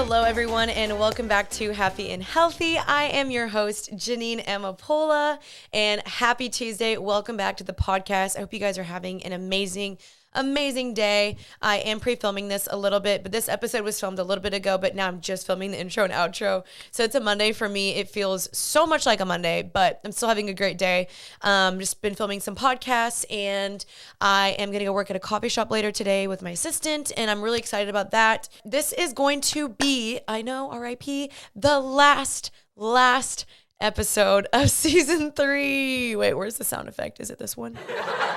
Hello, everyone, and welcome back to Happy and Healthy. I am your host, Janine Amapola, and happy Tuesday. Welcome back to the podcast. I hope you guys are having an amazing day. I am pre-filming this a little bit, but this episode was filmed a little bit ago, but now I'm just filming the intro and outro. So it's a Monday for me. It feels so much like a Monday, but I'm still having a great day. Just been filming some podcasts, and I am going to go work at a coffee shop later today with my assistant, and I'm really excited about that. This is going to be, I know, RIP, the last episode of season 3. Wait, where's the sound effect? Is it this one?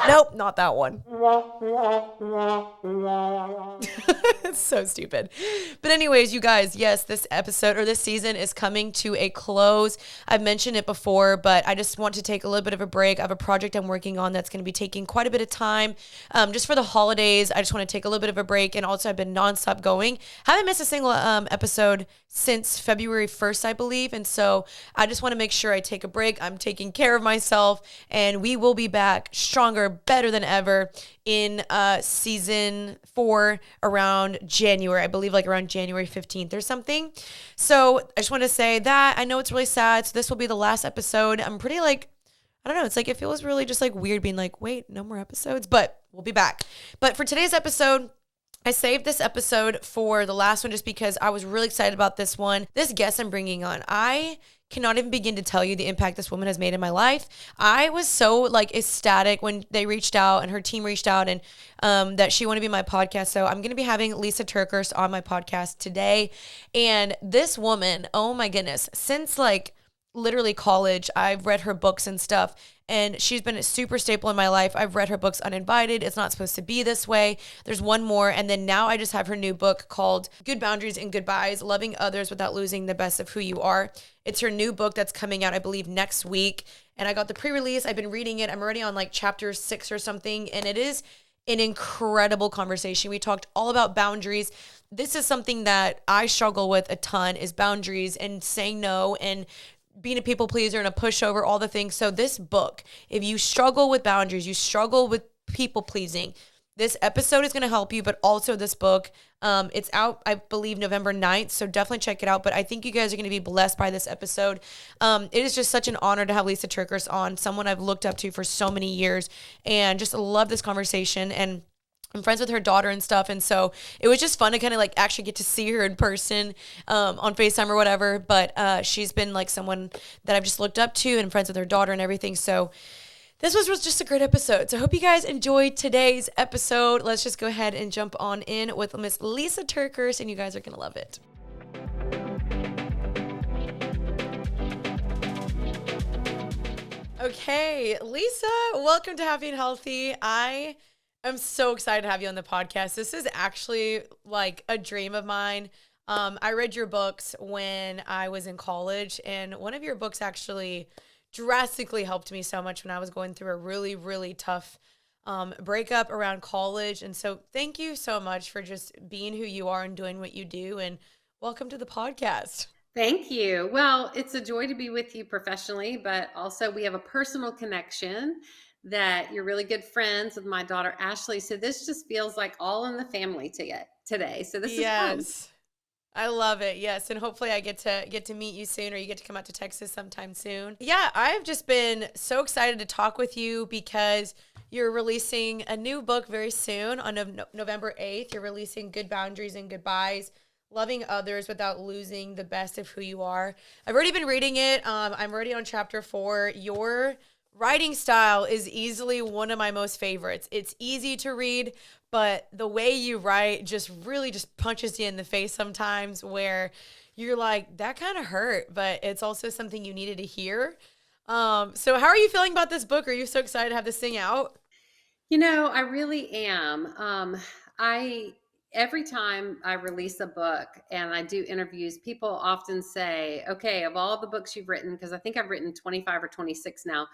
Nope, not that one. It's so stupid. But anyways, you guys, yes, this episode or this season is coming to a close. I've mentioned it before, but I just want to take a little bit of a break. I have a project I'm working on that's going to be taking quite a bit of time. Just for the holidays, I just want to take a little bit of a break. And also I've been nonstop going. Haven't missed a single episode since February 1st, I believe. And so I just want to make sure I take a break. I'm taking care of myself, and we will be back stronger, better than ever in season 4 around January. I believe like around January 15th or something. So I just want to say that I know it's really sad. So this will be the last episode. I'm pretty like, I don't know. It's like, it feels really just like weird being like, wait, no more episodes, but we'll be back. But for today's episode, I saved this episode for the last one just because I was really excited about this one. This guest I'm bringing on, I cannot even begin to tell you the impact this woman has made in my life. I was so like ecstatic when they reached out and her team reached out and that she wanted to be my podcast. So I'm going to be having Lysa TerKeurst on my podcast today. And this woman, oh my goodness, since like literally college, I've read her books and stuff, and she's been a super staple in my life. I've read her books Uninvited, It's Not Supposed to Be This Way. There's one more, and then now I just have her new book called Good Boundaries and Goodbyes, Loving Others Without Losing the Best of Who You Are. It's her new book that's coming out, I believe, next week, and I got the pre-release. I've been reading it. I'm already on like chapter 6 or something, and it is an incredible conversation. We talked all about boundaries. This is something that I struggle with a ton, is boundaries and saying no and being a people pleaser and a pushover, all the things. So this book, if you struggle with boundaries, you struggle with people pleasing, this episode is going to help you, but also this book, it's out, I believe, November 9th. So definitely check it out. But I think you guys are going to be blessed by this episode. It is just such an honor to have Lysa TerKeurst on, someone I've looked up to for so many years, and just love this conversation. And I'm friends with her daughter and stuff. And so it was just fun to kind of like actually get to see her in person on FaceTime or whatever. But she's been like someone that I've just looked up to, and friends with her daughter and everything. So this was just a great episode. So I hope you guys enjoyed today's episode. Let's just go ahead and jump on in with Miss Lysa TerKeurst, and you guys are going to love it. Okay, Lysa, welcome to Happy and Healthy. I'm so excited to have you on the podcast. This is actually like a dream of mine. I read your books when I was in college, and one of your books actually drastically helped me so much when I was going through a really, really tough breakup around college. And so thank you so much for just being who you are and doing what you do. And welcome to the podcast. Thank you. Well, it's a joy to be with you professionally, but also we have a personal connection that you're really good friends with my daughter, Ashley. So this just feels like all in the family today. So this is fun. Yes. I love it. Yes. And hopefully I get to meet you soon, or you get to come out to Texas sometime soon. Yeah. I've just been so excited to talk with you because you're releasing a new book very soon on November 8th. You're releasing Good Boundaries and Goodbyes, Loving Others Without Losing the Best of Who You Are. I've already been reading it. I'm already on chapter 4. Your writing style is easily one of my most favorites. It's easy to read, but the way you write just really just punches you in the face sometimes, where you're like, that kind of hurt, but it's also something you needed to hear. So how are you feeling about this book? Are you so excited to have this thing out? You know, I really am. Every time I release a book and I do interviews, people often say, okay, of all the books you've written, because I think I've written 25 or 26 now,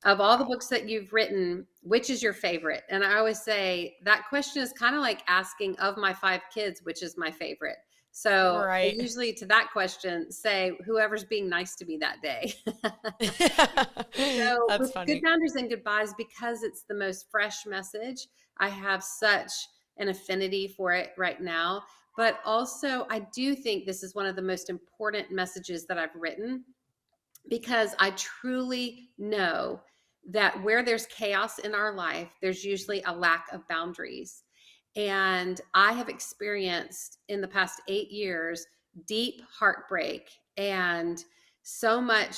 of all the books that you've written, which is your favorite? And I always say that question is kind of like asking, of my 5 kids, which is my favorite. So I Right. usually to that question say whoever's being nice to me that day. So That's with Good funny. Boundaries and Goodbyes, because it's the most fresh message, I have such an affinity for it right now. but also I do think this is one of the most important messages that I've written, because I truly know that where there's chaos in our life, there's usually a lack of boundaries. And I have experienced in the past 8 years deep heartbreak and so much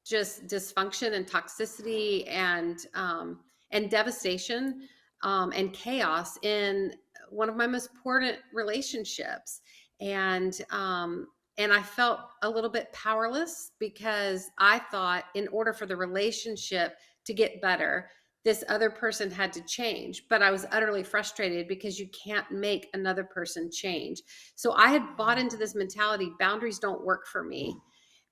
just dysfunction and toxicity and devastation, and chaos in one of my most important relationships. And I felt a little bit powerless because I thought in order for the relationship to get better, this other person had to change. But I was utterly frustrated because you can't make another person change. So I had bought into this mentality: boundaries don't work for me.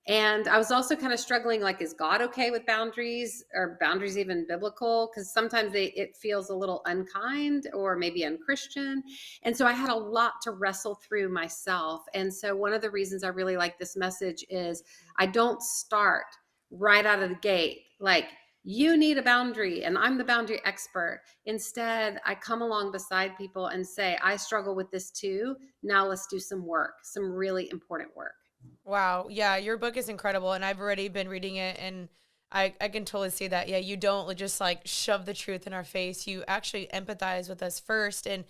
And I was also kind of struggling, like, is God okay with boundaries? Are boundaries even biblical? Because sometimes it feels a little unkind or maybe unchristian. And so I had a lot to wrestle through myself. And so one of the reasons I really like this message is I don't start right out of the gate like, you need a boundary and I'm the boundary expert. Instead, I come along beside people and say, I struggle with this too. Now let's do some work, some really important work. Wow. Yeah, your book is incredible, and I've already been reading it, and I can totally see that. Yeah, you don't just like shove the truth in our face. You actually empathize with us first. And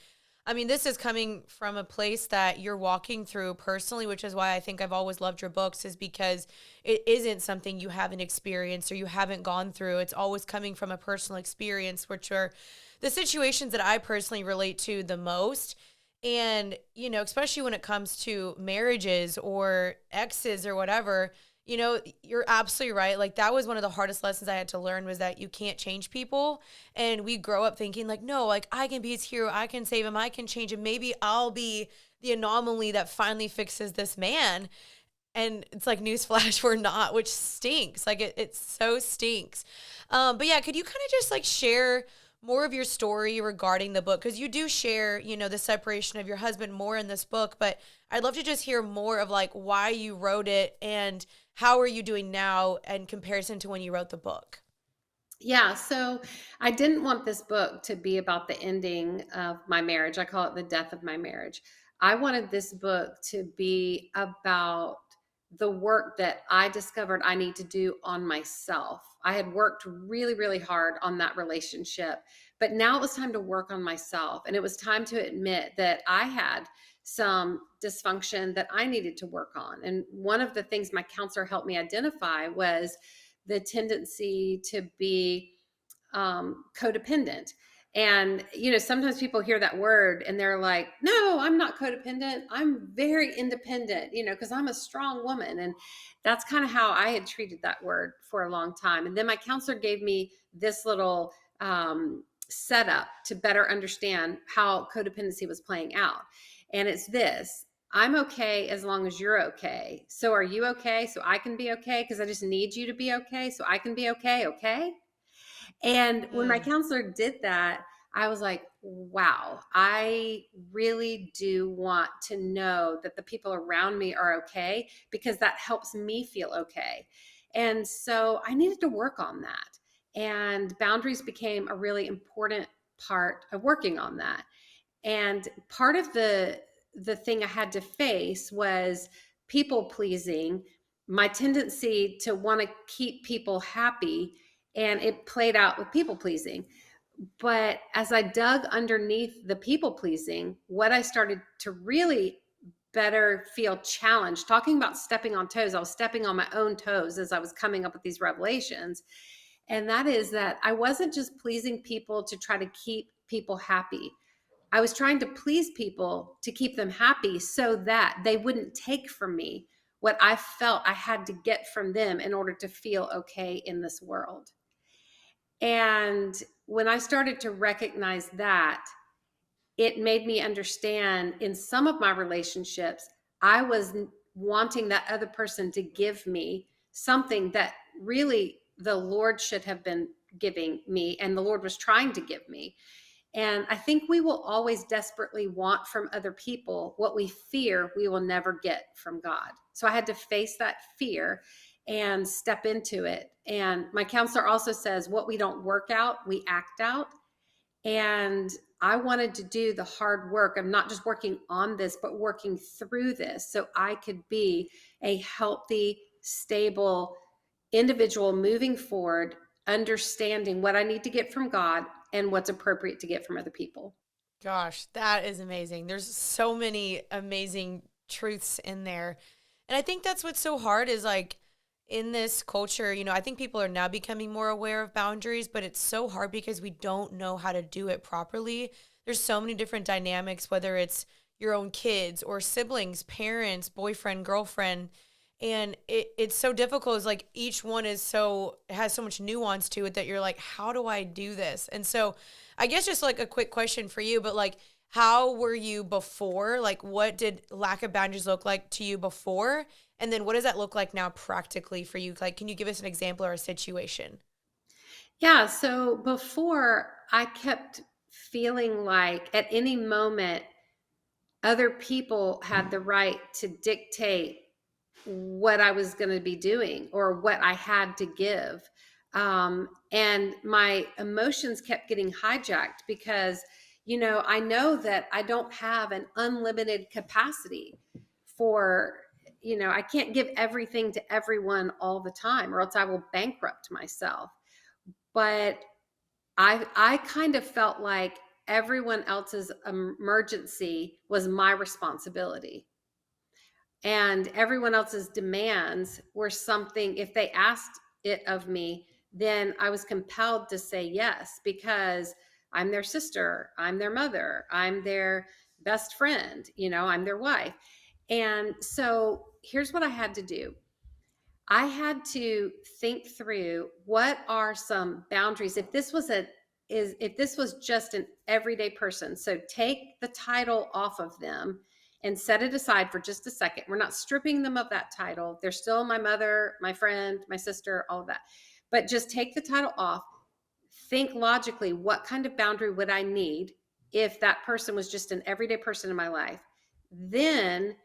I mean, this is coming from a place that you're walking through personally, which is why I think I've always loved your books, is because it isn't something you haven't experienced or you haven't gone through. It's always coming from a personal experience, which are the situations that I personally relate to the most. And, especially when it comes to marriages or exes or whatever, you're absolutely right. Like, that was one of the hardest lessons I had to learn, was that you can't change people. And we grow up thinking like, no, like, I can be his hero. I can save him. I can change him. Maybe I'll be the anomaly that finally fixes this man. And it's like, newsflash, we're not, which stinks. Like, it so stinks. But yeah, could you kind of just like share more of your story regarding the book? Because you do share, the separation of your husband more in this book, but I'd love to just hear more of like why you wrote it and how are you doing now in comparison to when you wrote the book. Yeah, so I didn't want this book to be about the ending of my marriage. I call it the death of my marriage. I wanted this book to be about the work that I discovered I need to do on myself. I had worked really, really hard on that relationship, but now it was time to work on myself. And it was time to admit that I had some dysfunction that I needed to work on. And one of the things my counselor helped me identify was the tendency to be codependent. And, sometimes people hear that word and they're like, no, I'm not codependent. I'm very independent, because I'm a strong woman. And that's kind of how I had treated that word for a long time. And then my counselor gave me this little setup to better understand how codependency was playing out. And it's this: I'm okay as long as you're okay. So are you okay? So I can be okay, because I just need you to be okay so I can be okay. Okay. And when my Mm. counselor did that, I was like, wow, I really do want to know that the people around me are okay, because that helps me feel okay. And so I needed to work on that. And boundaries became a really important part of working on that. And part of the thing I had to face was people pleasing, my tendency to want to keep people happy, and it played out with people pleasing. But as I dug underneath the people pleasing, what I started to really better feel challenged, talking about stepping on toes, I was stepping on my own toes as I was coming up with these revelations. And that is that I wasn't just pleasing people to try to keep people happy. I was trying to please people to keep them happy so that they wouldn't take from me what I felt I had to get from them in order to feel okay in this world. And when I started to recognize that, it made me understand in some of my relationships, I was wanting that other person to give me something that really the Lord should have been giving me, and the Lord was trying to give me. And I think we will always desperately want from other people what we fear we will never get from God. So I had to face that fear and step into it. And my counselor also says, what we don't work out, we act out. And I wanted to do the hard work of not just working on this, but working through this so I could be a healthy, stable individual moving forward, understanding what I need to get from God and what's appropriate to get from other people. Gosh, that is amazing. There's so many amazing truths in there. And I think that's what's so hard is like in this culture, I think people are now becoming more aware of boundaries, but it's so hard because we don't know how to do it properly. There's so many different dynamics, whether it's your own kids or siblings, parents, boyfriend, girlfriend. And it's so difficult. It's like each one has so much nuance to it that you're like, how do I do this? And so I guess just like a quick question for you, but like, how were you before? Like, what did lack of boundaries look like to you before? And then what does that look like now practically for you? Like, can you give us an example or a situation? Yeah. So before I kept feeling like at any moment, other people had the right to dictate what I was going to be doing or what I had to give. And my emotions kept getting hijacked because, I know that I don't have an unlimited capacity for, I can't give everything to everyone all the time or else I will bankrupt myself. But I kind of felt like everyone else's emergency was my responsibility. And everyone else's demands were something, if they asked it of me, then I was compelled to say yes because I'm their sister, I'm their mother, I'm their best friend, I'm their wife. And so here's what I had to do. I had to think through what are some boundaries. If this was just an everyday person, so take the title off of them and set it aside for just a second. We're not stripping them of that title. They're still my mother, my friend, my sister, all of that. But just take the title off. Think logically, what kind of boundary would I need if that person was just an everyday person in my life? Then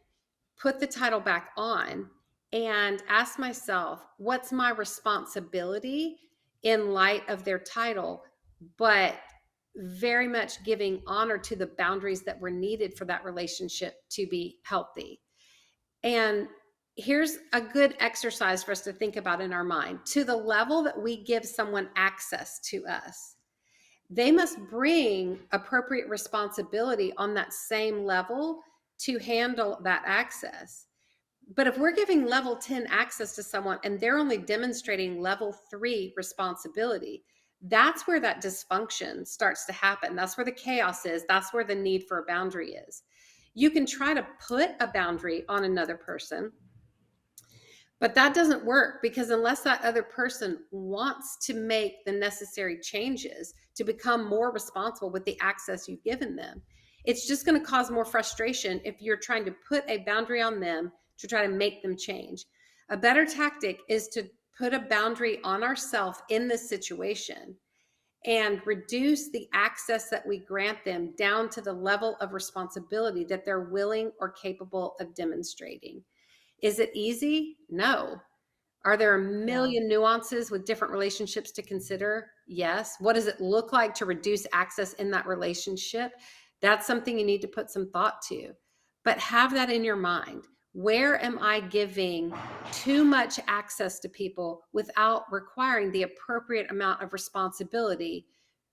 put the title back on and ask myself, what's my responsibility in light of their title, but very much giving honor to the boundaries that were needed for that relationship to be healthy. And here's a good exercise for us to think about in our mind. To the level that we give someone access to us, they must bring appropriate responsibility on that same level to handle that access. But if we're giving level 10 access to someone and they're only demonstrating level 3 responsibility, that's where that dysfunction starts to happen. That's where the chaos is. That's where the need for a boundary is. You can try to put a boundary on another person, but that doesn't work because unless that other person wants to make the necessary changes to become more responsible with the access you've given them, it's just going to cause more frustration if you're trying to put a boundary on them to try to make them change. A better tactic is to put a boundary on ourselves in this situation and reduce the access that we grant them down to the level of responsibility that they're willing or capable of demonstrating. Is it easy? No. Are there a Yeah. million nuances with different relationships to consider? Yes. What does it look like to reduce access in that relationship? That's something you need to put some thought to. But have that in your mind. Where am I giving too much access to people without requiring the appropriate amount of responsibility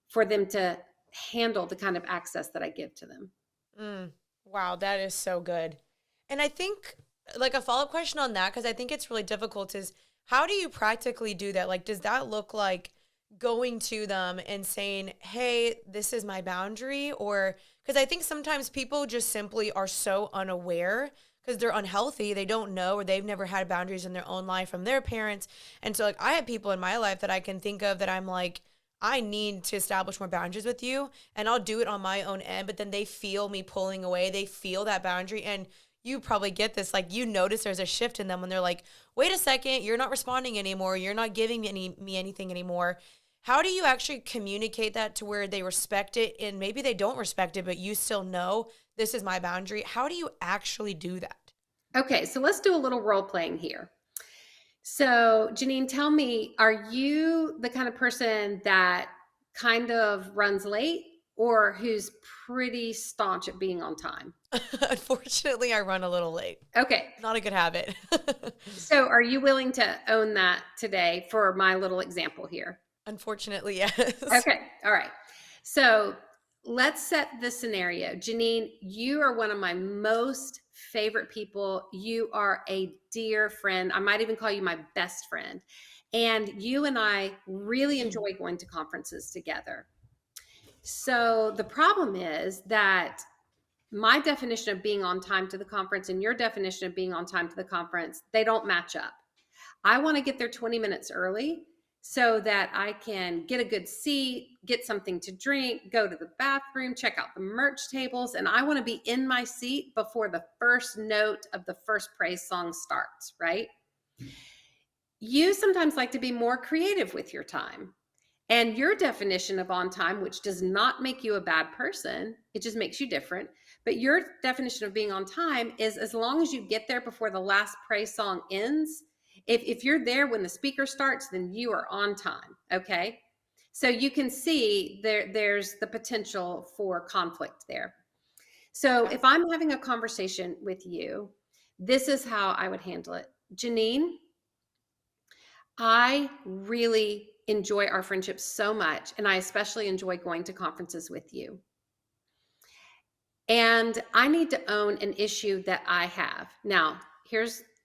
for them to handle the kind of access that I give to them? Mm, wow, that is so good. And I think like a follow-up question on that, because I think it's really difficult, is how do you practically do that? Like, does that look like going to them and saying, hey, this is my boundary? Or because I think sometimes people just simply are so unaware because they're unhealthy. They don't know or they've never had boundaries in their own life from their parents. And so like I have people in my life that I can think of that I'm like, I need to establish more boundaries with you and I'll do it on my own end, but then they feel me pulling away. They feel that boundary and you probably get this, like you notice there's a shift in them when they're like, wait a second, you're not responding anymore. You're not giving me anything anymore. How do you actually communicate that to where they respect it and maybe they don't respect it, but you still know this is my boundary? How do you actually do that? Okay, so let's do a little role playing here. So, Janine, tell me, are you the kind of person that kind of runs late? or who's pretty staunch at being on time? Unfortunately, I run a little late. Okay. Not a good habit. So are you willing to own that today for my little example here? Unfortunately, yes. Okay. All right. So let's set the scenario. Janine, you are one of my most favorite people. You are a dear friend. I might even call you my best friend. And you and I really enjoy going to conferences together. So the problem is that my definition of being on time to the conference and your definition of being on time to the conference, they don't match up. I want to get there 20 minutes early so that I can get a good seat, get something to drink, go to the bathroom, check out the merch tables, and I want to be in my seat before the first note of the first praise song starts, right? You sometimes like to be more creative with your time. And your definition of on time, which does not make you a bad person, it just makes you different. But your definition of being on time is as long as you get there before the last praise song ends. If you're there when the speaker starts, then you are on time. Okay. So you can see there's the potential for conflict there. So Yeah. if I'm having a conversation with you, this is how I would handle it. Janine, I really enjoy our friendship so much, and I especially enjoy going to conferences with you. And I need to own an issue that I have. Now,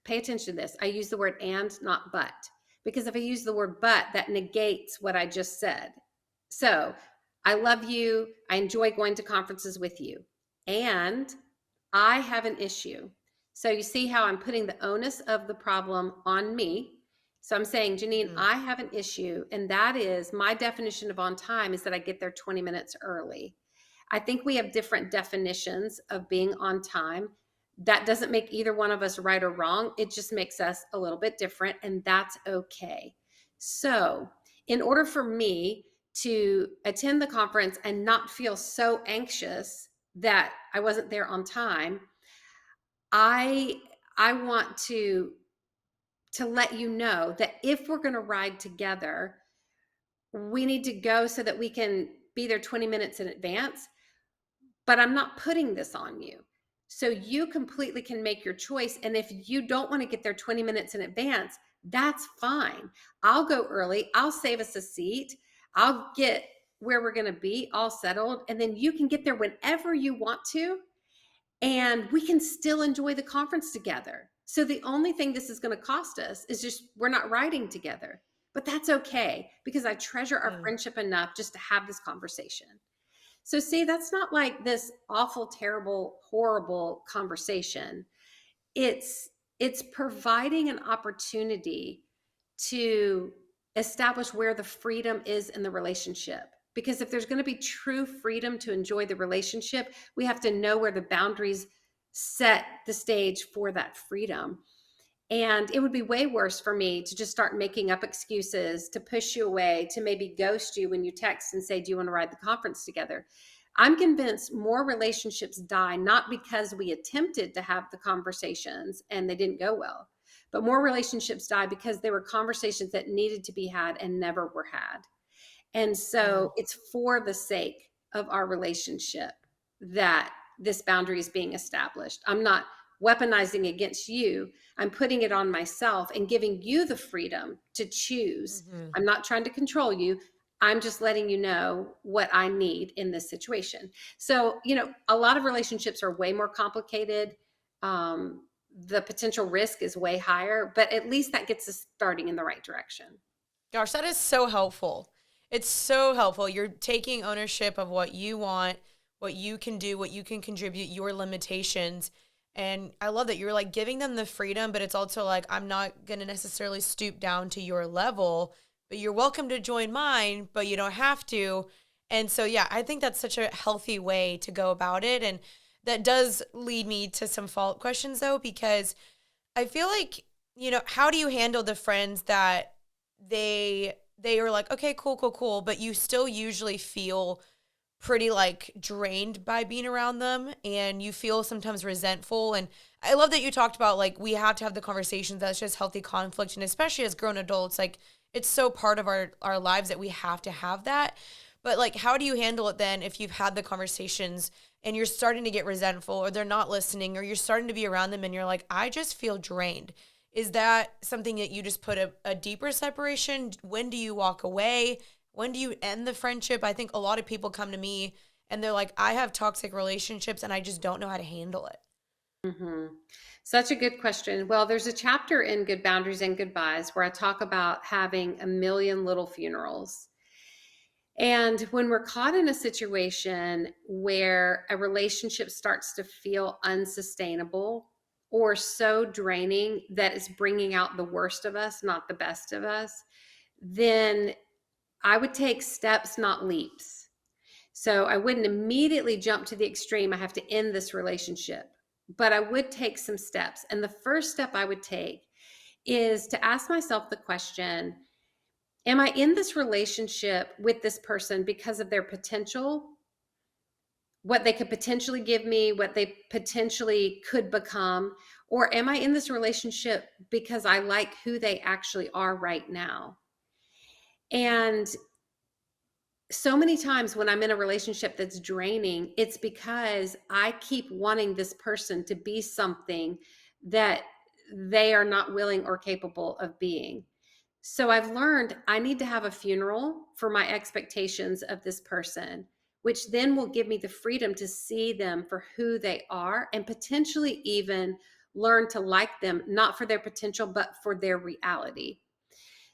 pay attention to this. I use the word and, not but, because if I use the word but, that negates what I just said. So I love you. I enjoy going to conferences with you. And I have an issue. So you see how I'm putting the onus of the problem on me. So I'm saying, Janine, Mhm. I have an issue. And that is my definition of on time is that I get there 20 minutes early. I think we have different definitions of being on time. That doesn't make either one of us right or wrong. It just makes us a little bit different, and that's okay. So, in order for me to attend the conference and not feel so anxious that I wasn't there on time, I I want to let you know that if we're going to ride together, we need to go so that we can be there 20 minutes in advance, but I'm not putting this on you. So you completely can make your choice. And if you don't want to get there 20 minutes in advance, that's fine. I'll go early. I'll save us a seat. I'll get where we're going to be all settled. And then you can get there whenever you want to. And we can still enjoy the conference together. So the only thing this is going to cost us is just we're not riding together. But that's okay because I treasure our Mm. friendship enough just to have this conversation. So see, that's not like this awful, terrible, horrible conversation. It's it's providing an opportunity to establish where the freedom is in the relationship. Because if there's going to be true freedom to enjoy the relationship, we have to know where the boundaries set the stage for that freedom. And it would be way worse for me to just start making up excuses, to push you away, to maybe ghost you when you text and say, do you want to ride the conference together? I'm convinced more relationships die not because we attempted to have the conversations and they didn't go well, but more relationships die because there were conversations that needed to be had and never were had. And Mm. so it's for the sake of our relationship that this boundary is being established. I'm not weaponizing against you. I'm putting it on myself and giving you the freedom to choose. Mhm. I'm not trying to control you. I'm just letting you know what I need in this situation. So, a lot of relationships are way more complicated. The potential risk is way higher, but at least that gets us starting in the right direction. Gosh, that is so helpful. It's so helpful. You're taking ownership of what you want, what you can do, what you can contribute, your limitations. And I love that you're like giving them the freedom, but it's also like, I'm not going to necessarily stoop down to your level, but you're welcome to join mine, but you don't have to. And so, yeah, I think that's such a healthy way to go about it. And that does lead me to some follow-up questions, though, because I feel like, how do you handle the friends that they are like, okay, cool, cool, cool, but you still usually feel pretty like drained by being around them and you feel sometimes resentful. And I love that you talked about like we have to have the conversations that's just healthy conflict, and especially as grown adults, like it's so part of our lives that we have to have that. But like, how do you handle it then if you've had the conversations and you're starting to get resentful or they're not listening or you're starting to be around them and you're like, I just feel drained? Is that something that you just put a deeper separation? When do you walk away? When do you end the friendship? I think a lot of people come to me and they're like, I have toxic relationships and I just don't know how to handle it. Hmm. Such a good question. Well, there's a chapter in Good Boundaries and Goodbyes where I talk about having a million little funerals. And when we're caught in a situation where a relationship starts to feel unsustainable or so draining that it's bringing out the worst of us, not the best of us, then I would take steps, not leaps. So I wouldn't immediately jump to the extreme. I have to end this relationship, but I would take some steps. And the first step I would take is to ask myself the question, am I in this relationship with this person because of their potential, what they could potentially give me, what they potentially could become? Or am I in this relationship because I like who they actually are right now? And so many times when I'm in a relationship that's draining, it's because I keep wanting this person to be something that they are not willing or capable of being. So I've learned I need to have a funeral for my expectations of this person, which then will give me the freedom to see them for who they are and potentially even learn to like them, not for their potential, but for their reality.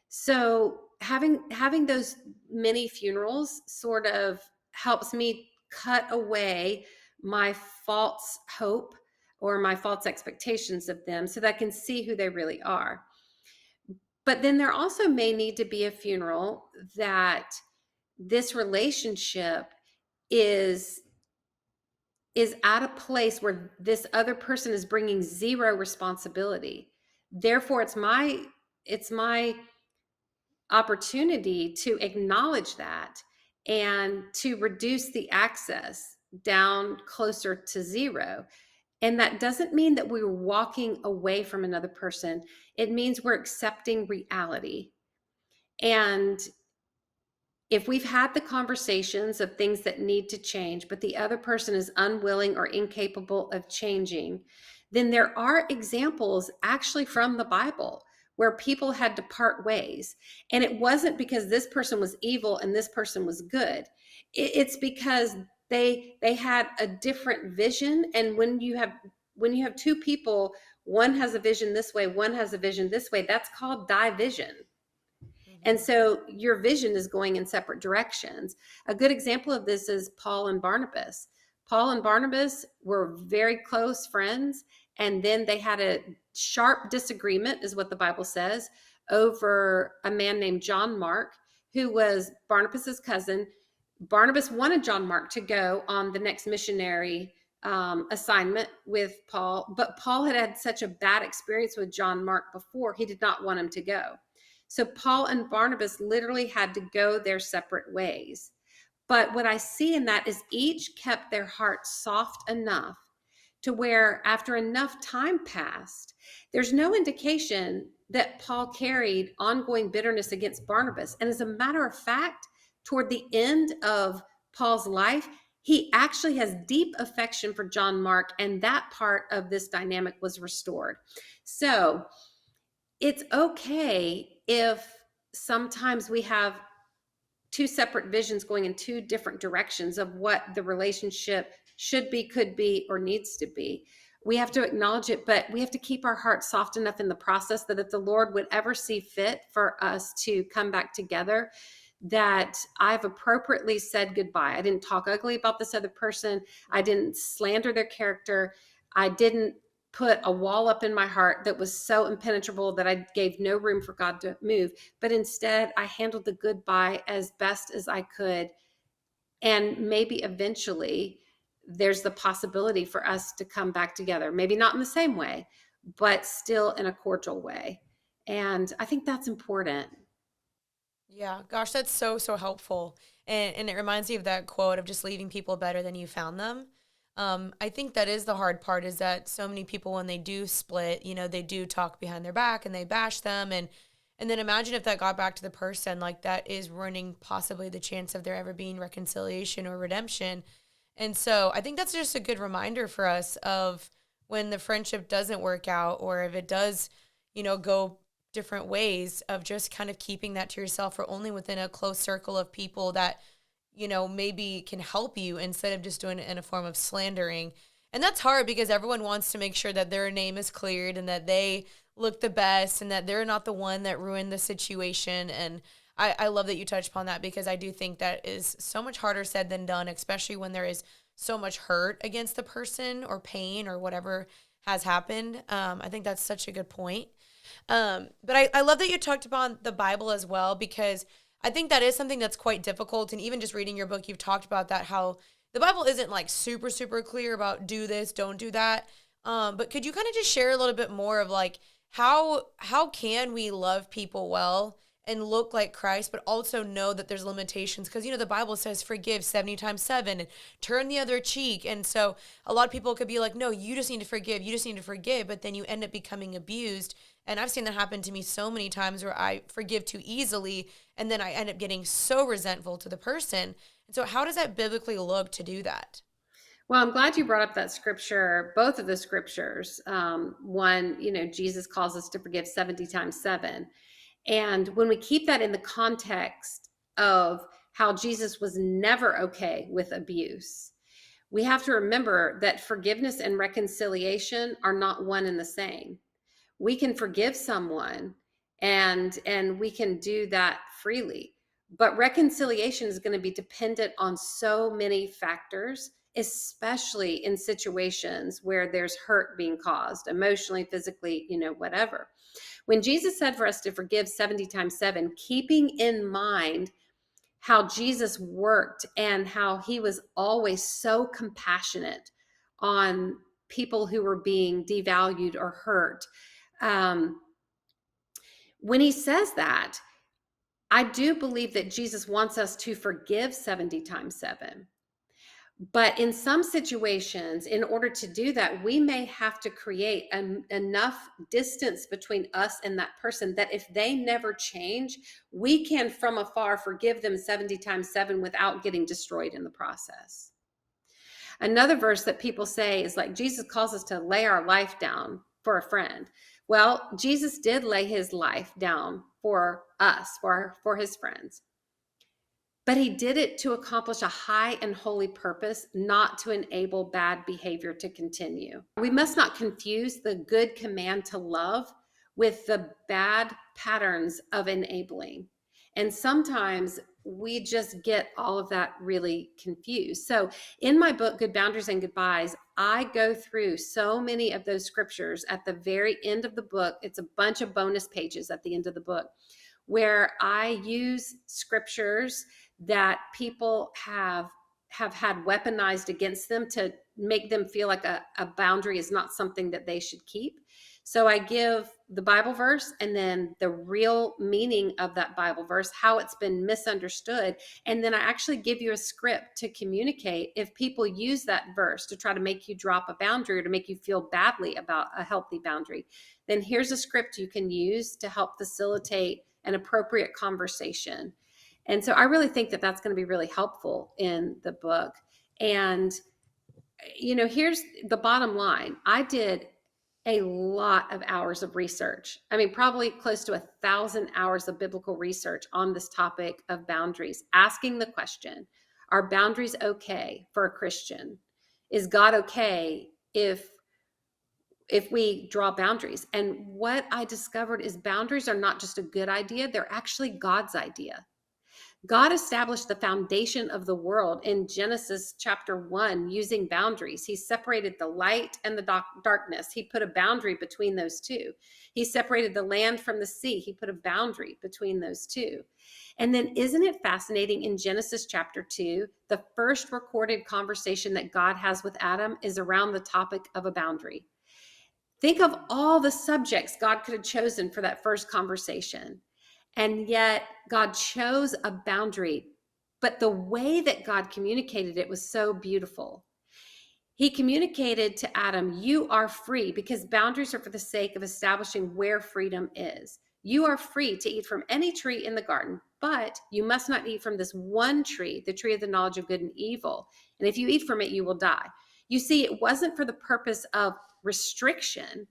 So having those many funerals sort of helps me cut away my false hope or my false expectations of them so that I can see who they really are. But then there also may need to be a funeral that this relationship is is at a place where this other person is bringing zero responsibility. Therefore it's my opportunity to acknowledge that and to reduce the access down closer to zero. And that doesn't mean that we're walking away from another person. It means we're accepting reality. And if we've had the conversations of things that need to change, but the other person is unwilling or incapable of changing, then there are examples actually from the Bible where people had to part ways. And it wasn't because this person was evil and this person was good. It's because they had a different vision. And when you have two people, one has a vision this way, one has a vision this way, that's called division. And Mhm. so your vision is going in separate directions. A good example of this is Paul and Barnabas. Paul and Barnabas were very close friends, and then they had a sharp disagreement, is what the Bible says, over a man named John Mark, who was Barnabas's cousin. Barnabas wanted John Mark to go on the next missionary assignment with Paul, but Paul had had such a bad experience with John Mark before, he did not want him to go. So Paul and Barnabas literally had to go their separate ways. But what I see in that is each kept their heart soft enough to where after enough time passed, there's no indication that Paul carried ongoing bitterness against Barnabas. And as a matter of fact, toward the end of Paul's life, he actually has deep affection for John Mark, and that part of this dynamic was restored. So it's okay if sometimes we have two separate visions going in two different directions of what the relationship should be, could be, or needs to be. We have to acknowledge it, but we have to keep our hearts soft enough in the process that if the Lord would ever see fit for us to come back together, that I've appropriately said goodbye. I didn't talk ugly about this other person. I didn't slander their character. I didn't put a wall up in my heart that was so impenetrable that I gave no room for God to move. But instead, I handled the goodbye as best as I could. And maybe eventually there's the possibility for us to come back together. Maybe not in the same way, but still in a cordial way. And I think that's important. Yeah, gosh, that's so, so helpful. And it reminds me of that quote of just leaving people better than you found them. I think that is the hard part is that so many people, when they do split, they do talk behind their back and they bash them. And then imagine if that got back to the person, like that is ruining possibly the chance of there ever being reconciliation or redemption. And so I think that's just a good reminder for us of when the friendship doesn't work out, or if it does, go different ways, of just kind of keeping that to yourself, or only within a close circle of people that, maybe can help you, instead of just doing it in a form of slandering. And that's hard because everyone wants to make sure that their name is cleared and that they look the best and that they're not the one that ruined the situation. And I love that you touched upon that, because I do think that is so much harder said than done, especially when there is so much hurt against the person, or pain, or whatever has happened. I think that's such a good point. But I love that you talked upon the Bible as well, because I think that is something that's quite difficult. And even just reading your book, you've talked about that, how the Bible isn't like super, super clear about do this, don't do that. But could you kind of just share a little bit more of like how can we love people well and look like Christ, but also know that there's limitations? Because, the Bible says forgive 70 times 7 and turn the other cheek. And so a lot of people could be like, no, you just need to forgive. You just need to forgive. But then you end up becoming abused. And I've seen that happen to me so many times, where I forgive too easily and then I end up getting so resentful to the person. And so how does that biblically look to do that? Well, I'm glad you brought up that scripture, both of the scriptures. One, Jesus calls us to forgive 70 times 7. And when we keep that in the context of how Jesus was never okay with abuse, we have to remember that forgiveness and reconciliation are not one and the same. We can forgive someone, and we can do that freely, but reconciliation is going to be dependent on so many factors, especially in situations where there's hurt being caused emotionally, physically, whatever. When Jesus said for us to forgive 70 times 7, keeping in mind how Jesus worked and how he was always so compassionate on people who were being devalued or hurt. Um, when he says that, I do believe that Jesus wants us to forgive 70 times 7. But in some situations, in order to do that, we may have to create enough distance between us and that person that if they never change, we can from afar forgive them 70 times 7 without getting destroyed in the process. Another verse that people say is like, Jesus calls us to lay our life down for a friend. Well, Jesus did lay his life down for us, for his friends. But he did it to accomplish a high and holy purpose, not to enable bad behavior to continue. We must not confuse the good command to love with the bad patterns of enabling. And sometimes we just get all of that really confused. So in my book, Good Boundaries and Goodbyes, I go through so many of those scriptures at the very end of the book. It's a bunch of bonus pages at the end of the book where I use scriptures that people have had weaponized against them to make them feel like a boundary is not something that they should keep. So I give the Bible verse and then the real meaning of that Bible verse, how it's been misunderstood. And then I actually give you a script to communicate if people use that verse to try to make you drop a boundary or to make you feel badly about a healthy boundary. Then here's a script you can use to help facilitate an appropriate conversation. And so I really think that that's going to be really helpful in the book. And, here's the bottom line. I did a lot of hours of research. I mean, probably close to 1,000 hours of biblical research on this topic of boundaries, asking the question, are boundaries okay for a Christian? Is God okay if we draw boundaries? And what I discovered is boundaries are not just a good idea, they're actually God's idea. God established the foundation of the world in Genesis chapter 1 using boundaries. He separated the light and the darkness. He put a boundary between those two. He separated the land from the sea. He put a boundary between those two. And then isn't it fascinating, in Genesis chapter 2, the first recorded conversation that God has with Adam is around the topic of a boundary. Think of all the subjects God could have chosen for that first conversation. And yet God chose a boundary, but the way that God communicated it was so beautiful. He communicated to Adam, you are free, because boundaries are for the sake of establishing where freedom is. You are free to eat from any tree in the garden, but you must not eat from this one tree, the tree of the knowledge of good and evil. And if you eat from it, you will die. You see, it wasn't for the purpose of restriction.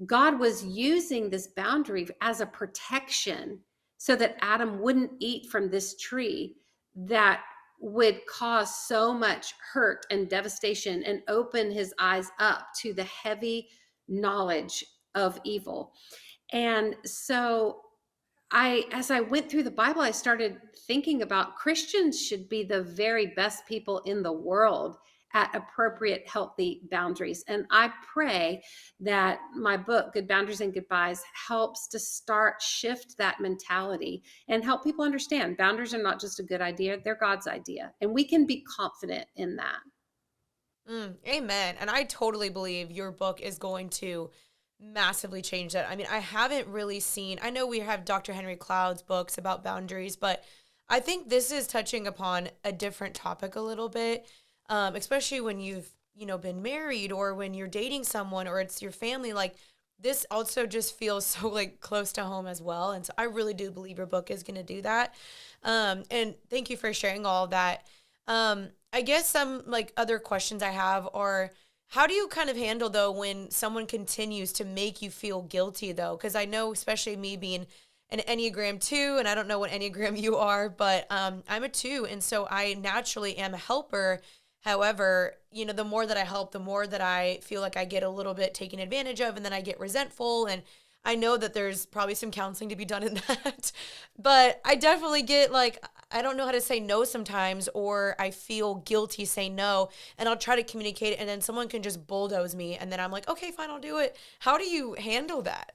God was using this boundary as a protection so that Adam wouldn't eat from this tree that would cause so much hurt and devastation and open his eyes up to the heavy knowledge of evil. And so as I went through the Bible, I started thinking about Christians should be the very best people in the world at appropriate, healthy boundaries. And I pray that my book, Good Boundaries and Goodbyes, helps to start shift that mentality and help people understand boundaries are not just a good idea, they're God's idea. And we can be confident in that. Amen. And I totally believe your book is going to massively change that. I mean, I haven't really seen, I know we have Dr. Henry Cloud's books about boundaries, but I think this is touching upon a different topic a little bit, especially when you've, been married or when you're dating someone or it's your family. Like, this also just feels so like close to home as well. And so I really do believe your book is going to do that. And thank you for sharing all of that. I guess some like other questions I have are, how do you kind of handle though when someone continues to make you feel guilty though? Because I know, especially me being an Enneagram 2, and I don't know what Enneagram you are, but I'm a 2, and so I naturally am a helper. However, the more that I help, the more that I feel like I get a little bit taken advantage of, and then I get resentful. And I know that there's probably some counseling to be done in that, but I definitely get like, I don't know how to say no sometimes, or I feel guilty saying no, and I'll try to communicate it, and then someone can just bulldoze me, and then I'm like, okay, fine, I'll do it. How do you handle that?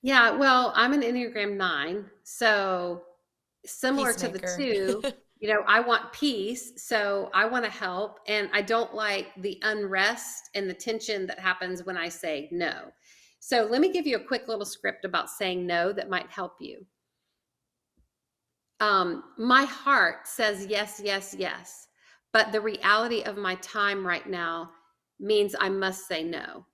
Yeah, well, I'm an Enneagram 9. So similar to the Peacemaker. 2, I want peace. So I want to help. And I don't like the unrest and the tension that happens when I say no. So let me give you a quick little script about saying no that might help you. My heart says yes, yes, yes. But the reality of my time right now means I must say no.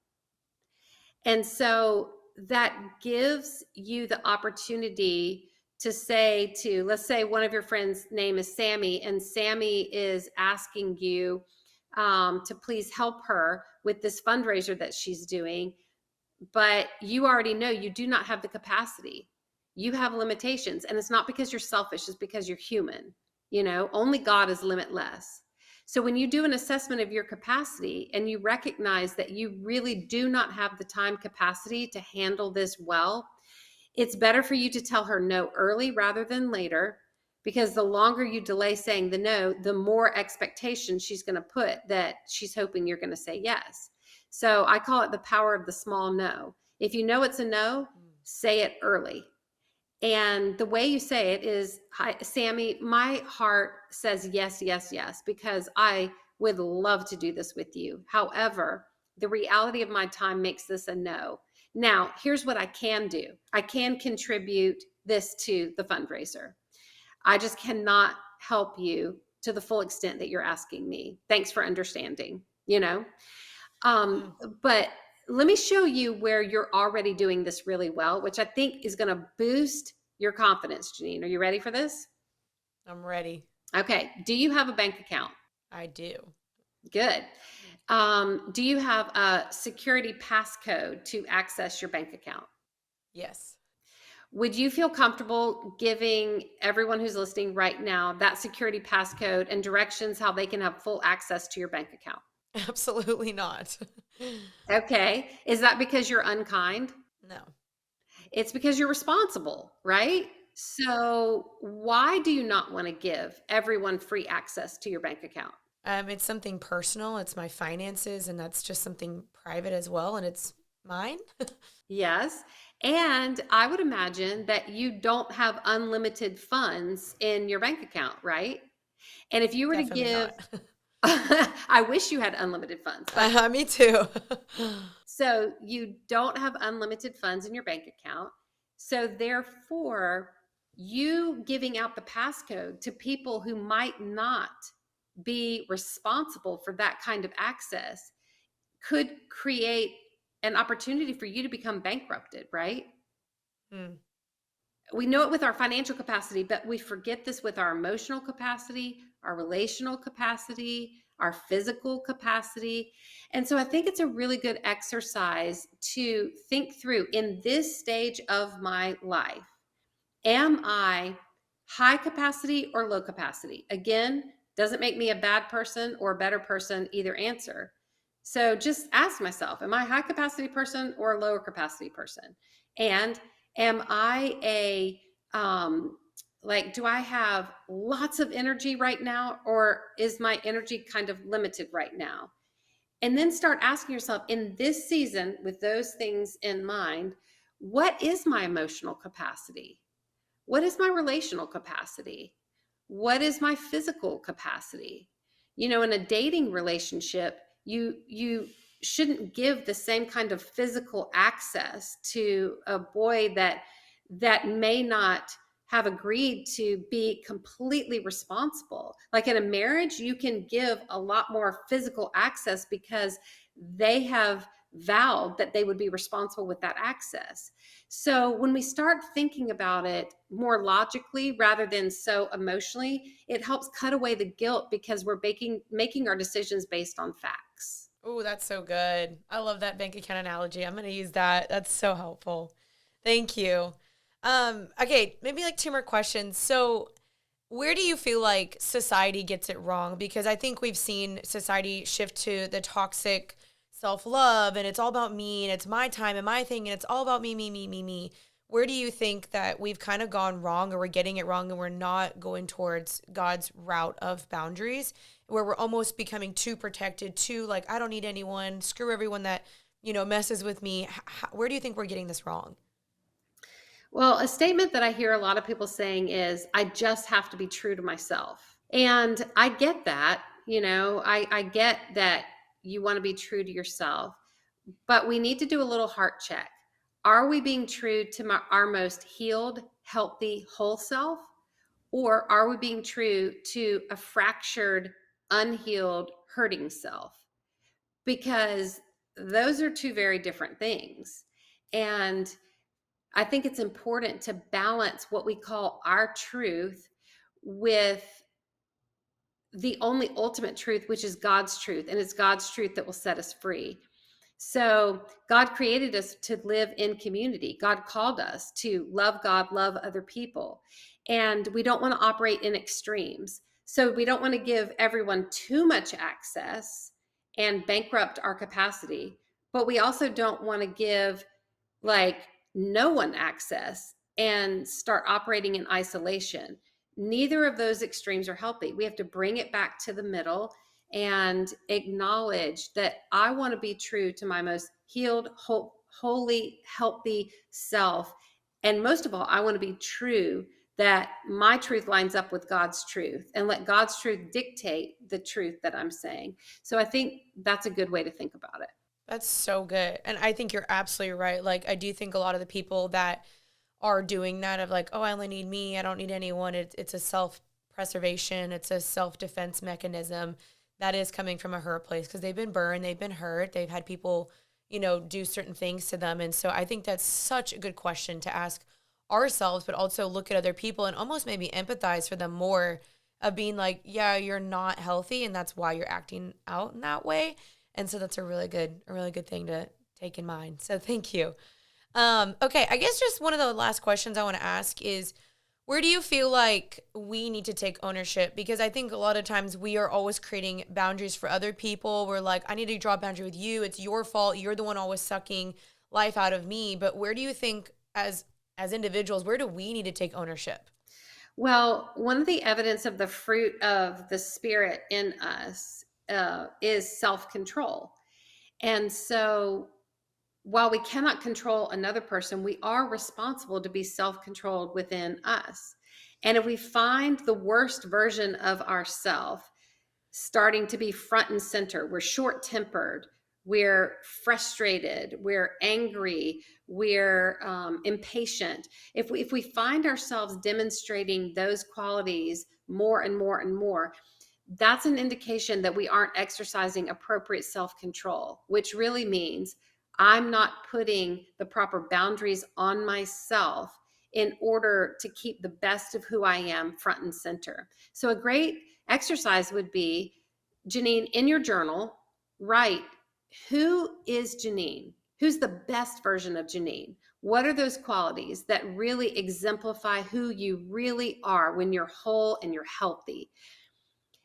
And so that gives you the opportunity to say to, let's say one of your friends' name is Sammy, and Sammy is asking you to please help her with this fundraiser that she's doing, but you already know you do not have the capacity. You have limitations, and it's not because you're selfish, it's because you're human. Only God is limitless. So when you do an assessment of your capacity and you recognize that you really do not have the time capacity to handle this well, it's better for you to tell her no early rather than later, because the longer you delay saying the no, the more expectation she's going to put that she's hoping you're going to say yes. So I call it the power of the small no. If you know it's a no, say it early. And the way you say it is, hi, Sammy, my heart says yes, yes, yes, because I would love to do this with you. However, the reality of my time makes this a no. Now, here's what I can do. I can contribute this to the fundraiser. I just cannot help you to the full extent that you're asking me. Thanks for understanding, you know? Mm, But let me show you where you're already doing this really well, which I think is going to boost your confidence, Janine. Are you ready for this? I'm ready. Okay. Do you have a bank account? I do. Good. Do you have a security passcode to access your bank account? Yes. Would you feel comfortable giving everyone who's listening right now that security passcode and directions how they can have full access to your bank account? Absolutely not. Okay. Is that because you're unkind? No. It's because you're responsible, right? So, why do you not want to give everyone free access to your bank account? It's something personal. It's my finances, and that's just something private as well, and it's mine. Yes. And I would imagine that you don't have unlimited funds in your bank account, right? And if you were to Definitely give, not. I wish you had unlimited funds, but Me too. so you don't have unlimited funds in your bank account. So therefore, you giving out the passcode to people who might not be responsible for that kind of access could create an opportunity for you to become bankrupted, right? Hmm. We know it with our financial capacity, but we forget this with our emotional capacity, our relational capacity, our physical capacity. And so I think it's a really good exercise to think through in this stage of my life. Am I high capacity or low capacity? Again, doesn't make me a bad person or a better person, either answer. So just ask myself, am I a high capacity person or a lower capacity person? And am I like, do I have lots of energy right now, or is my energy kind of limited right now? And then start asking yourself in this season, with those things in mind, what is my emotional capacity? What is my relational capacity? What is my physical capacity? In a dating relationship, you shouldn't give the same kind of physical access to a boy that may not have agreed to be completely responsible. Like in a marriage, you can give a lot more physical access because they have vowed that they would be responsible with that access. So when we start thinking about it more logically rather than so emotionally, it helps cut away the guilt because we're making our decisions based on facts. Oh, that's so good. I love that bank account analogy. I'm going to use that. That's so helpful. Thank you. Okay, maybe like two more questions. So, where do you feel like society gets it wrong? Because I think we've seen society shift to the toxic self-love and it's all about me and it's my time and my thing and it's all about me, me, me, me, me. Where do you think that we've kind of gone wrong or we're getting it wrong and we're not going towards God's route of boundaries, where we're almost becoming too protected, too like, I don't need anyone, screw everyone that, messes with me. Where do you think we're getting this wrong? Well, a statement that I hear a lot of people saying is, I just have to be true to myself. And I get that. I get that you want to be true to yourself, but we need to do a little heart check. Are we being true to our most healed, healthy, whole self? Or are we being true to a fractured, unhealed, hurting self? Because those are two very different things. And I think it's important to balance what we call our truth with the only ultimate truth, which is God's truth. And it's God's truth that will set us free. So God created us to live in community. God called us to love God, love other people. And we don't want to operate in extremes. So we don't want to give everyone too much access and bankrupt our capacity. But we also don't want to give like no one access and start operating in isolation. Neither of those extremes are healthy. We have to bring it back to the middle and acknowledge that I want to be true to my most healed, holy, healthy self. And most of all, I want to be true that my truth lines up with God's truth and let God's truth dictate the truth that I'm saying. So I think that's a good way to think about it. That's so good. And I think you're absolutely right. Like, I do think a lot of the people that are doing that of like, oh, I only need me, I don't need anyone. It's a self preservation, it's a self defense mechanism that is coming from a hurt place because they've been burned, they've been hurt, they've had people, do certain things to them. And so I think that's such a good question to ask ourselves, but also look at other people and almost maybe empathize for them more of being like, yeah, you're not healthy and that's why you're acting out in that way. And so that's a really good thing to take in mind. So thank you. Okay, I guess just one of the last questions I want to ask is, where do you feel like we need to take ownership? Because I think a lot of times we are always creating boundaries for other people. We're like, I need to draw a boundary with you. It's your fault. You're the one always sucking life out of me. But where do you think as individuals, where do we need to take ownership? Well, one of the evidence of the fruit of the Spirit in us is self control. And so, while we cannot control another person, we are responsible to be self controlled within us. And if we find the worst version of ourself starting to be front and center, we're short tempered, we're frustrated, we're angry, we're impatient. If we find ourselves demonstrating those qualities more and more and more, that's an indication that we aren't exercising appropriate self control, which really means I'm not putting the proper boundaries on myself in order to keep the best of who I am front and center. So a great exercise would be, Janine, in your journal, write, who is Janine? Who's the best version of Janine? What are those qualities that really exemplify who you really are when you're whole and you're healthy?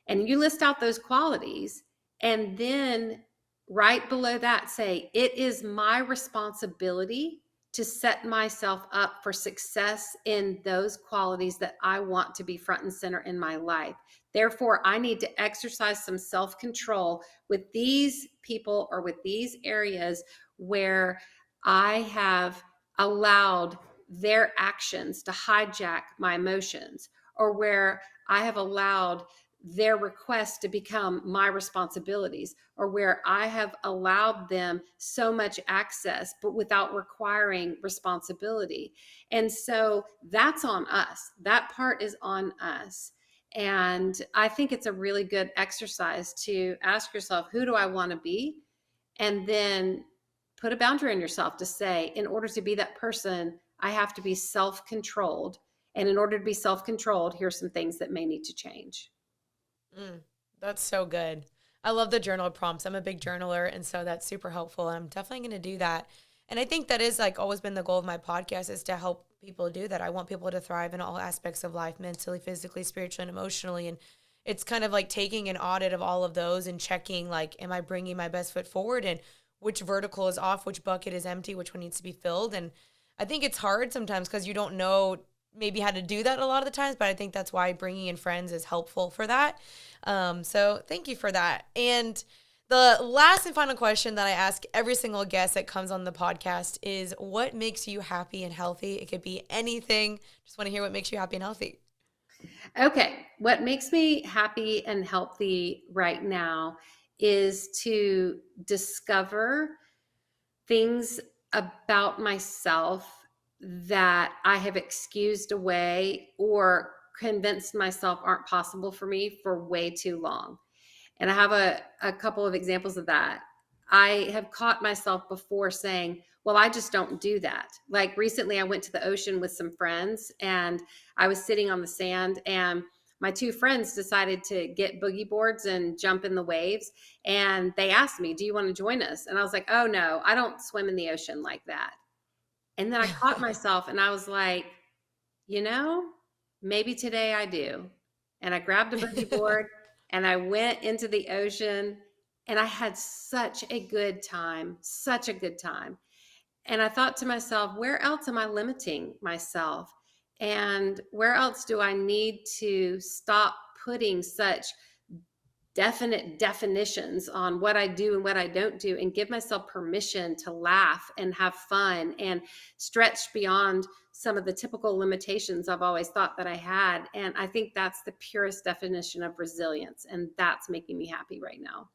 And you list out those qualities, and then right below that say, it is my responsibility to set myself up for success in those qualities that I want to be front and center in my life. Therefore, I need to exercise some self-control with these people or with these areas where I have allowed their actions to hijack my emotions, or where I have allowed their requests to become my responsibilities, or where I have allowed them so much access, but without requiring responsibility. And so that's on us. That part is on us. And I think it's a really good exercise to ask yourself, who do I want to be? And then put a boundary on yourself to say, in order to be that person, I have to be self-controlled. And in order to be self-controlled, here's some things that may need to change. That's so good. I love the journal prompts. I'm a big journaler, and so that's super helpful. I'm definitely going to do that. And I think that is like always been the goal of my podcast, is to help people do that. I want people to thrive in all aspects of life, mentally, physically, spiritually, and emotionally. And it's kind of like taking an audit of all of those and checking, like, am I bringing my best foot forward, and which vertical is off, which bucket is empty, which one needs to be filled. And I think it's hard sometimes because you don't know maybe how to do that a lot of the times, but I think that's why bringing in friends is helpful for that. So thank you for that. And the last and final question that I ask every single guest that comes on the podcast is, what makes you happy and healthy? It could be anything. Just want to hear what makes you happy and healthy. Okay. What makes me happy and healthy right now is to discover things about myself that I have excused away or convinced myself aren't possible for me for way too long. And I have a couple of examples of that. I have caught myself before saying, well, I just don't do that. Like recently, I went to the ocean with some friends, and I was sitting on the sand, and my two friends decided to get boogie boards and jump in the waves. And they asked me, do you want to join us? And I was like, oh, no, I don't swim in the ocean like that. And then I caught myself and I was like, you know, maybe today I do. And I grabbed a boogie board and I went into the ocean, and I had such a good time, such a good time. And I thought to myself, where else am I limiting myself? And where else do I need to stop putting such definite definitions on what I do and what I don't do, and give myself permission to laugh and have fun and stretch beyond some of the typical limitations I've always thought that I had. And I think that's the purest definition of resilience. And that's making me happy right now.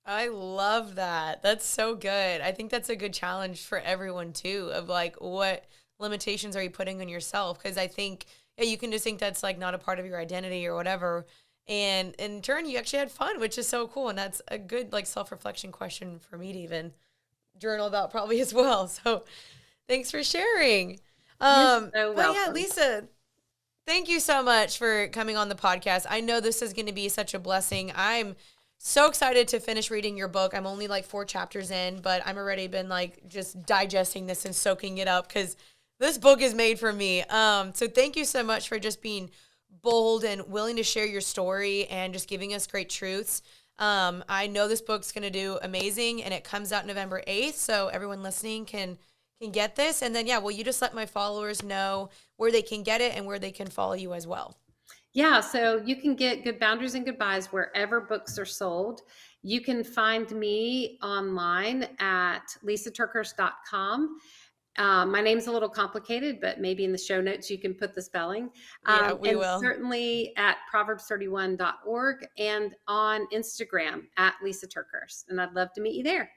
I love that. That's so good. I think that's a good challenge for everyone too, of like, what limitations are you putting on yourself? Because I think, yeah, you can just think that's like not a part of your identity or whatever. And in turn, you actually had fun, which is so cool. And that's a good like self-reflection question for me to even journal about probably as well. So thanks for sharing. You're so But yeah, welcome. Lysa, thank you so much for coming on the podcast. I know this is going to be such a blessing. I'm so excited to finish reading your book. I'm only like 4 chapters in, but I'm already been like just digesting this and soaking it up because this book is made for me. So thank you so much for just being bold and willing to share your story and just giving us great truths. I know this book's going to do amazing, and it comes out November 8th, so everyone listening can get this. And then, yeah, will you just let my followers know where they can get it and where they can follow you as well? Yeah, so you can get Good Boundaries and Goodbyes wherever books are sold. You can find me online at lysaterkeurst.com. My name's a little complicated, but maybe in the show notes you can put the spelling. Yeah, we And will. certainly at proverbs31.org and on Instagram at Lysa TerKeurst. And I'd love to meet you there.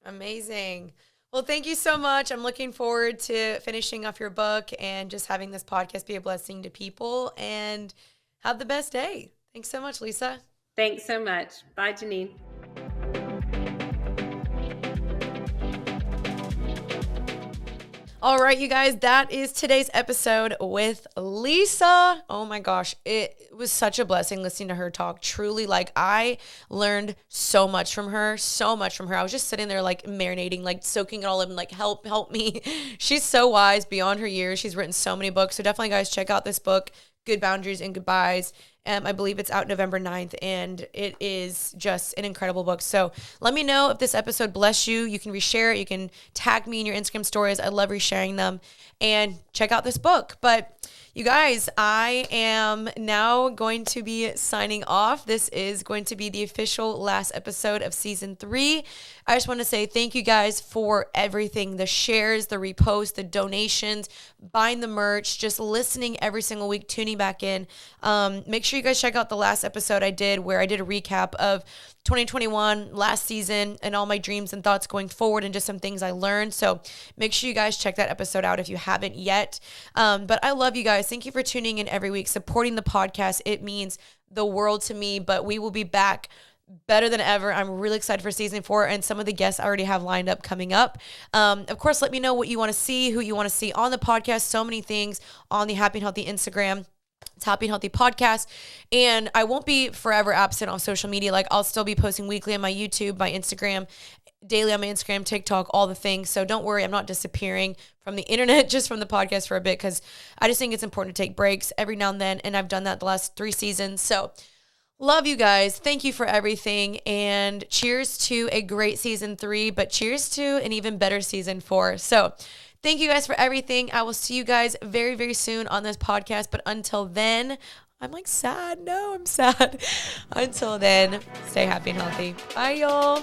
Amazing. Well, thank you so much. I'm looking forward to finishing off your book and just having this podcast be a blessing to people, and have the best day. Thanks so much, Lysa. Thanks so much. Bye, Janine. All right, you guys, that is today's episode with Lysa. Oh my gosh, it was such a blessing listening to her talk. Truly, like, I learned so much from her, so much from her. I was just sitting there like marinating, like soaking it all in, like, help me. She's so wise beyond her years. She's written so many books. So definitely, guys, check out this book, Good Boundaries and Goodbyes. I believe it's out November 9th, and it is just an incredible book. So let me know if this episode blessed you. You can reshare it. You can tag me in your Instagram stories. I love resharing them. And check out this book. But you guys, I am now going to be signing off. This is going to be the official last episode of season 3. I just want to say thank you guys for everything, the shares, the reposts, the donations, buying the merch, just listening every single week, tuning back in. Make sure you guys check out the last episode I did where I did a recap of 2021, last season, and all my dreams and thoughts going forward and just some things I learned. So make sure you guys check that episode out if you haven't yet. But I love you guys. Thank you for tuning in every week, supporting the podcast. It means the world to me, but we will be back better than ever. I'm really excited for season 4 and some of the guests I already have lined up coming up. Of course, let me know what you want to see, who you want to see on the podcast. So many things on the Happy and Healthy Instagram. It's Happy and Healthy Podcast. And I won't be forever absent on social media. Like, I'll still be posting weekly on my YouTube, my Instagram, daily on my Instagram, TikTok, all the things. So don't worry, I'm not disappearing from the internet, just from the podcast for a bit, because I just think it's important to take breaks every now and then. And I've done that the last 3 seasons. So love you guys. Thank you for everything. And cheers to a great season 3, but cheers to an even better season 4. So thank you guys for everything. I will see you guys very, very soon on this podcast. But until then, I'm like sad. No, I'm sad. Until then, stay happy and healthy. Bye, y'all.